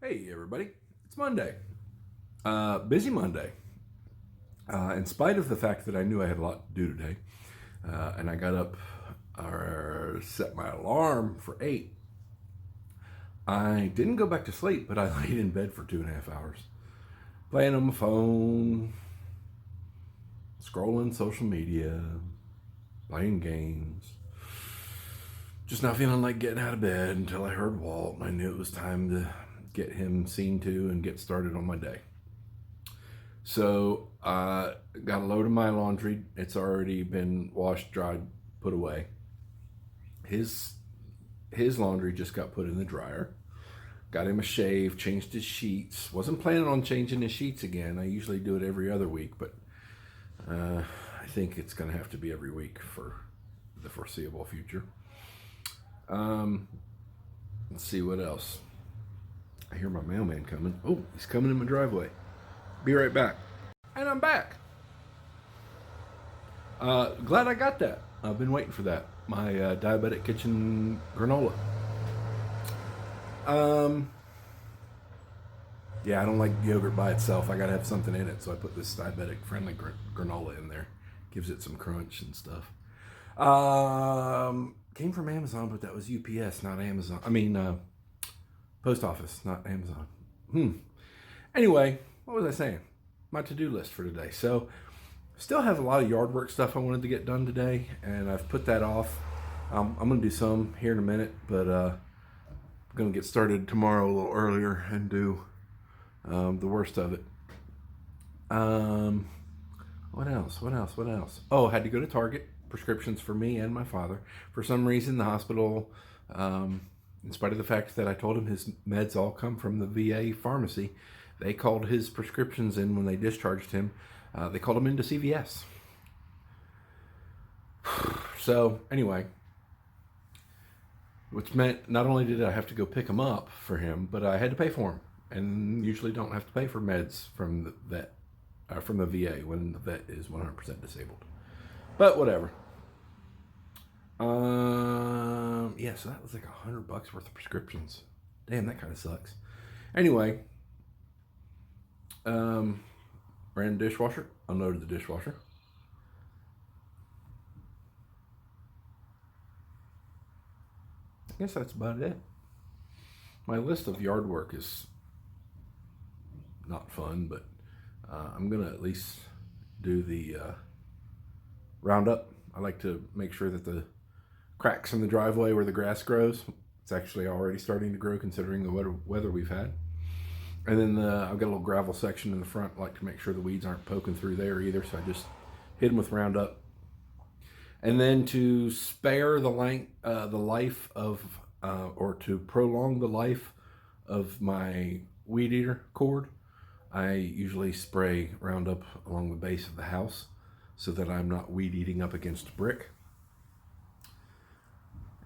Hey everybody, it's Monday. Busy Monday. In spite of the fact that I knew I had a lot to do today, and I got up or set my alarm for 8, I didn't go back to sleep, but I laid in bed for 2.5 hours, playing on my phone, scrolling social media, playing games. Just not feeling like getting out of bed until I heard Walt, and I knew it was time to get him seen to and get started on my day. So got a load of my laundry. It's already been washed, dried, put away. His his laundry just got put in the dryer. Got him a shave, changed his sheets. Wasn't planning on changing his sheets again. I usually do it every other week, but I think it's going to have to be every week for the foreseeable future. Um, let's see what else. I hear my mailman coming. Oh, he's coming in my driveway. Be right back. And I'm back. Glad I got that. I've been waiting for that. My diabetic kitchen granola. Um, yeah, I don't like yogurt by itself. I gotta have something in it, so I put this diabetic friendly granola in there. Gives it some crunch and stuff. Came from Amazon, but that was UPS, not Amazon. I mean, post office, not Amazon. Anyway, what was I saying? My to-do list for today. So still have a lot of yard work stuff I wanted to get done today, and I've put that off. I'm going to do some here in a minute, but I'm going to get started tomorrow a little earlier and do the worst of it. Um, what else? What else? What else? Oh, I had to go to Target. Prescriptions for me and my father. For some reason, the hospital, in spite of the fact that I told him his meds all come from the VA pharmacy, they called his prescriptions in when they discharged him. They called him into CVS. So anyway, which meant not only did I have to go pick him up for him, but I had to pay for him, and usually don't have to pay for meds from the vet, from the VA when the vet is 100% disabled. But whatever. Yeah, so that was like $100 worth of prescriptions. Damn, that kind of sucks. Anyway, um, ran the dishwasher, unloaded the dishwasher. I guess that's about it. My list of yard work is not fun, but I'm gonna at least do the roundup. I like to make sure that the cracks in the driveway where the grass grows, it's actually already starting to grow considering the weather we've had. And then I've got a little gravel section in the front. I like to make sure the weeds aren't poking through there either, so I just hit them with Roundup. And then to spare the life of, or to prolong the life of my weed eater cord, I usually spray Roundup along the base of the house so that I'm not weed eating up against brick.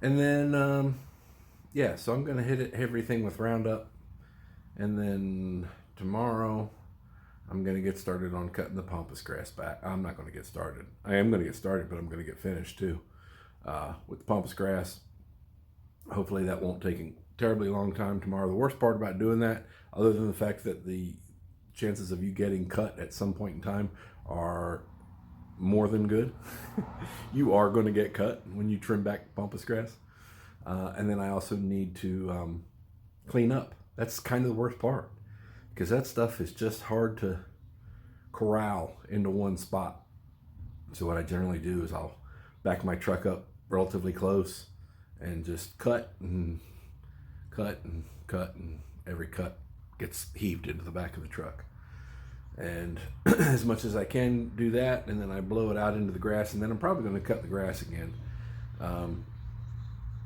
And then, yeah, so I'm going to hit everything with Roundup. And then tomorrow, I'm going to get started on cutting the pampas grass back. I'm not going to get started. I am going to get started, but I'm going to get finished too with the pampas grass. Hopefully, that won't take a terribly long time tomorrow. The worst part about doing that, other than the fact that the chances of you getting cut at some point in time are more than good. You are going to get cut when you trim back pampas grass. And then I also need to clean up. That's kind of the worst part because that stuff is just hard to corral into one spot. So what I generally do is I'll back my truck up relatively close and just cut and cut and cut, and every cut gets heaved into the back of the truck. And as much as I can do that, and then I blow it out into the grass, and then I'm probably going to cut the grass again. Um,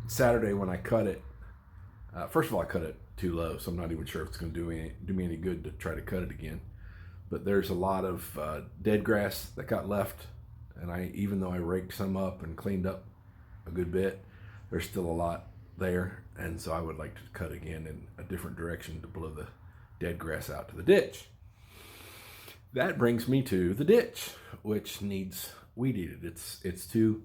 Saturday when I cut it, first of all, I cut it too low, so I'm not even sure if it's going to do me any good to try to cut it again. But there's a lot of dead grass that got left, and even though I raked some up and cleaned up a good bit, there's still a lot there, and so I would like to cut again in a different direction to blow the dead grass out to the ditch. That brings me to the ditch, which needs weed eated. It's too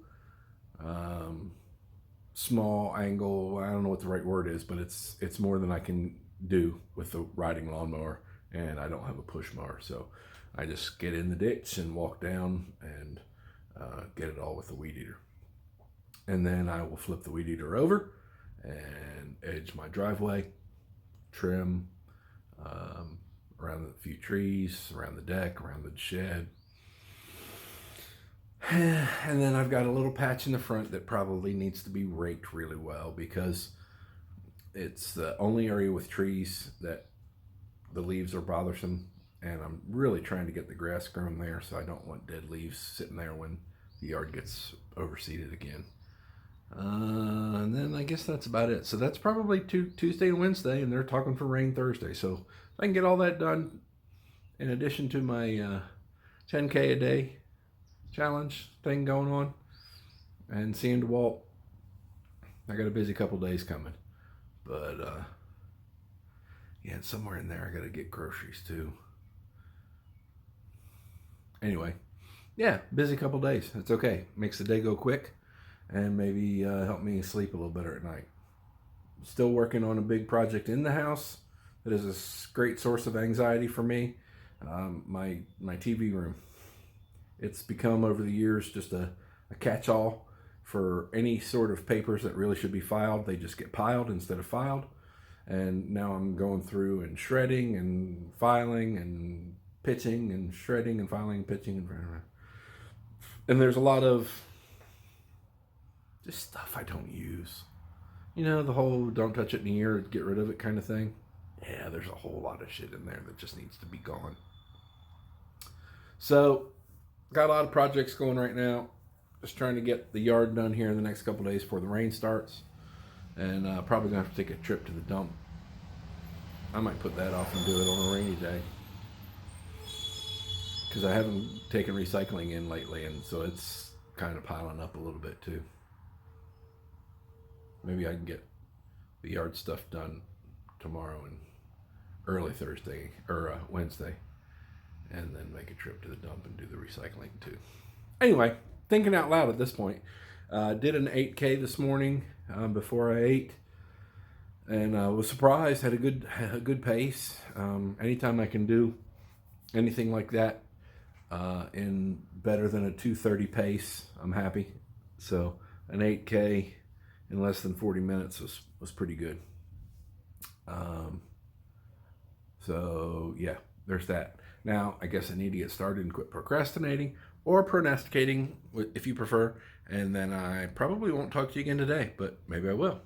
small angle. I don't know what the right word is, but it's more than I can do with the riding lawnmower, and I don't have a push mower, so I just get in the ditch and walk down and get it all with the weed eater. And then I will flip the weed eater over and edge my driveway, trim around a few trees, around the deck, around the shed. And then I've got a little patch in the front that probably needs to be raked really well, because it's the only area with trees that the leaves are bothersome, and I'm really trying to get the grass grown there, so I don't want dead leaves sitting there when the yard gets overseeded again. And then I guess that's about it. So that's probably Tuesday and Wednesday, and they're talking for rain Thursday. So if I can get all that done, in addition to my 10K a day challenge thing going on, and seeing DeWalt, I got a busy couple days coming. But yeah, somewhere in there I got to get groceries too. Anyway, yeah, busy couple days. It's okay. Makes the day go quick, and maybe help me sleep a little better at night. Still working on a big project in the house that is a great source of anxiety for me. My TV room. It's become over the years just a catch-all for any sort of papers that really should be filed. They just get piled instead of filed. And now I'm going through and shredding and filing and pitching and shredding and filing and pitching. And there's a lot of just stuff I don't use. You know, the whole don't touch it in a year, get rid of it kind of thing. Yeah, there's a whole lot of shit in there that just needs to be gone. So, got a lot of projects going right now. Just trying to get the yard done here in the next couple days before the rain starts. And probably going to have to take a trip to the dump. I might put that off and do it on a rainy day, because I haven't taken recycling in lately, and so it's kind of piling up a little bit too. Maybe I can get the yard stuff done tomorrow and early Thursday or Wednesday, and then make a trip to the dump and do the recycling too. Anyway, thinking out loud at this point. Did an 8K this morning before I ate, and was surprised. Had a good pace. Anytime I can do anything like that in better than a 2:30 pace, I'm happy. So an 8K in less than 40 minutes was pretty good. So yeah, there's that. Now I guess I need to get started and quit procrastinating, or pronosticating if you prefer, and then I probably won't talk to you again today, but maybe I will.